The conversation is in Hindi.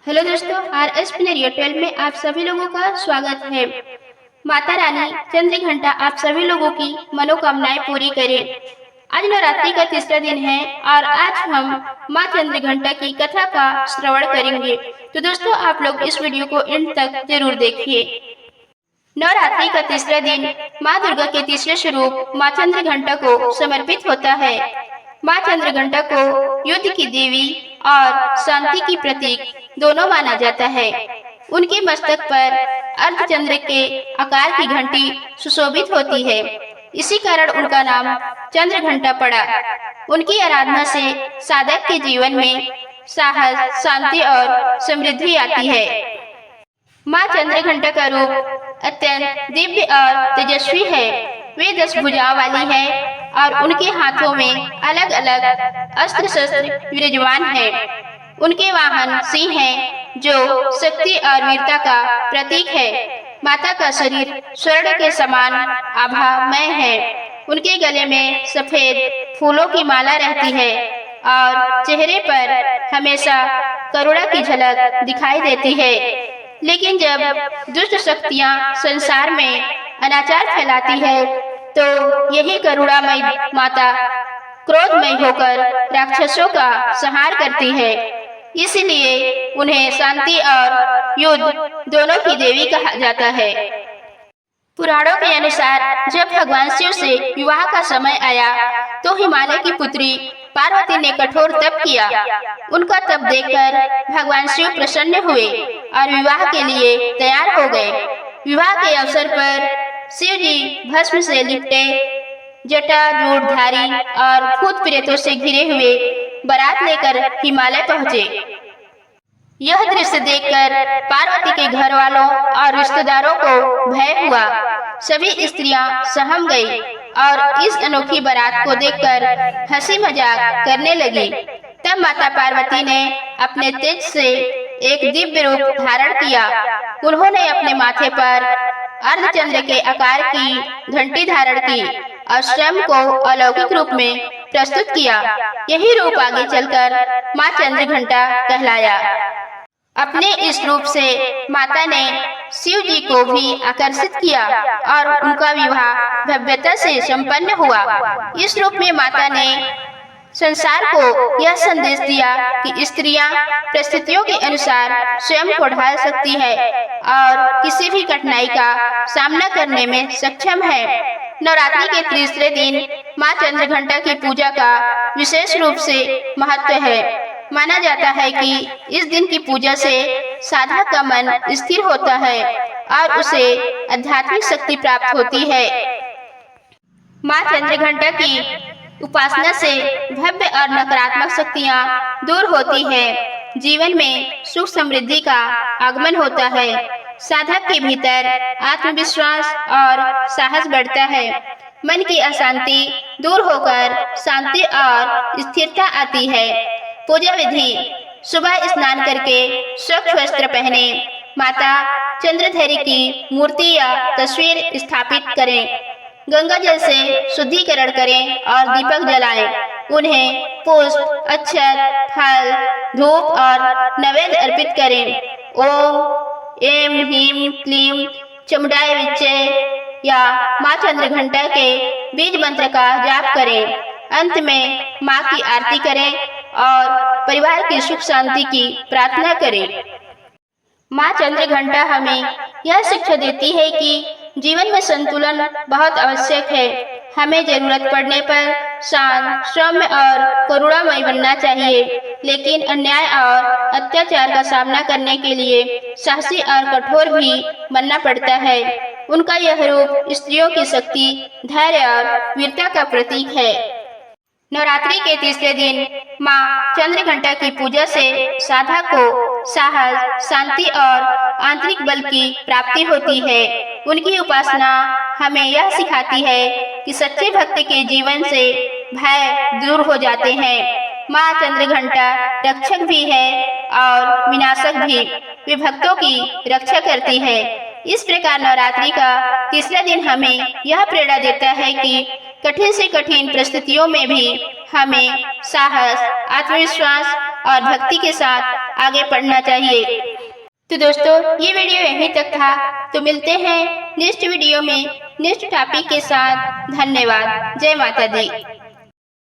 हेलो दोस्तों, RS पिनरिया 12 में आप सभी लोगों का स्वागत है। माता रानी चंद्र घंटा आप सभी लोगों की मनोकामनाएं पूरी करें। आज नवरात्रि का तीसरा दिन है और आज हम माँ चंद्र घंटा की कथा का श्रवण करेंगे। तो दोस्तों, आप लोग इस वीडियो को एंड तक जरूर देखिए। नवरात्रि का तीसरा दिन माँ दुर्गा के तीसरे स्वरूप माँ चंद्र घंटा को समर्पित होता है। माँ चंद्र घंटा को युद्ध की देवी और शांति की प्रतीक दोनों माना जाता है। उनके मस्तक पर अर्धचंद्र के आकार की घंटी सुशोभित होती है, इसी कारण उनका नाम चंद्र घंटा पड़ा। उनकी आराधना से साधक के जीवन में साहस, शांति और समृद्धि आती है। माँ चंद्र घंटा का रूप अत्यंत दिव्य और तेजस्वी है। वे 10 भुजाओं वाली है और उनके हाथों में अलग अलग अस्त्र शस्त्र विराजमान है। उनके वाहन सिंह है, जो शक्ति और वीरता का प्रतीक है। माता का शरीर स्वर्ण के समान आभामय है। उनके गले में सफेद फूलों की माला रहती है और चेहरे पर हमेशा करुणा की झलक दिखाई देती है। लेकिन जब दुष्ट शक्तियां संसार में अनाचार फैलाती है, तो यही करुणामयी माता क्रोधमय होकर राक्षसों का संहार करती है। इसलिए उन्हें शांति और युद्ध दोनों की देवी कहा जाता है। पुराणों के अनुसार जब भगवान शिव से विवाह का समय आया, तो हिमालय की पुत्री पार्वती ने कठोर तप किया। उनका तप देखकर भगवान शिव प्रसन्न हुए और विवाह के लिए तैयार हो गए। विवाह के अवसर पर शिव जी भस्म से लिपटे, जटाजूटधारी और भूत प्रेतों से घिरे हुए बारात लेकर हिमालय पहुँचे। यह दृश्य देखकर पार्वती के घर वालों और रिश्तेदारों को भय हुआ। सभी स्त्रियां सहम गई और इस अनोखी बारात को देखकर हंसी मजाक करने लगी। तब माता पार्वती ने अपने तेज से एक दिव्य रूप धारण किया। उन्होंने अपने माथे पर अर्धचंद्र के आकार की घंटी धारण की और स्वयं को अलौकिक रूप में प्रस्तुत किया। यही रूप आगे चलकर माँ चंद्र घंटा कहलाया। अपने इस रूप से माता ने शिव जी को भी आकर्षित किया और उनका विवाह भव्यता से संपन्न हुआ। इस रूप में माता ने संसार को यह संदेश दिया कि स्त्रियां परिस्थितियों के अनुसार स्वयं को ढाल सकती है और किसी भी कठिनाई का सामना करने में सक्षम है। नवरात्रि के तीसरे दिन माँ चंद्र घंटा की पूजा का विशेष रूप से महत्व है। माना जाता है कि इस दिन की पूजा से साधक का मन स्थिर होता है और उसे आध्यात्मिक शक्ति प्राप्त होती है। माँ चंद्र घंटा की उपासना से भव्य और नकारात्मक शक्तियाँ दूर होती है। जीवन में सुख समृद्धि का आगमन होता है। साधक के भीतर आत्मविश्वास और साहस बढ़ता है। मन की अशांति दूर होकर शांति और स्थिरता आती है। पूजा विधि: सुबह स्नान करके स्वच्छ वस्त्र पहने, माता चंद्रधरी की मूर्ति या तस्वीर स्थापित करें, गंगा जल से शुद्धिकरण करें और दीपक जलाएं। उन्हें पुष्प, अक्षत, फल, धूप और नैवेद्य अर्पित करें। ओम ऐं ह्रीं क्लीं चामुंडाय विच्चे या माँ चंद्र घंटा के बीज मंत्र का जाप करें। अंत में माँ की आरती करें और परिवार की सुख शांति की प्रार्थना करें। माँ चंद्र घंटा हमें यह शिक्षा देती है कि जीवन में संतुलन बहुत आवश्यक है। हमें जरूरत पड़ने पर शांत, सौम्य और करुणामय बनना चाहिए, लेकिन अन्याय और अत्याचार का सामना करने के लिए साहसी और कठोर भी बनना पड़ता है। उनका यह रूप स्त्रियों की शक्ति, धैर्य और वीरता का प्रतीक है। नवरात्रि के तीसरे दिन माँ चंद्र घंटा की पूजा से साधक को साहस, शांति और आंतरिक बल की प्राप्ति होती है। उनकी उपासना हमें यह सिखाती है कि सच्चे भक्त के जीवन से भय दूर हो जाते हैं। माँ चंद्र घंटा रक्षक भी है और विनाशक भी। वे भक्तों की रक्षा करती है। इस प्रकार नवरात्रि का तीसरा दिन हमें यह प्रेरणा देता है कि कठिन से कठिन परिस्थितियों में भी हमें साहस, आत्मविश्वास और भक्ति के साथ आगे बढ़ना चाहिए। तो दोस्तों, ये वीडियो यहीं तक था। तो मिलते हैं नेक्स्ट वीडियो में नेक्स्ट टॉपिक के साथ। धन्यवाद। जय माता दी।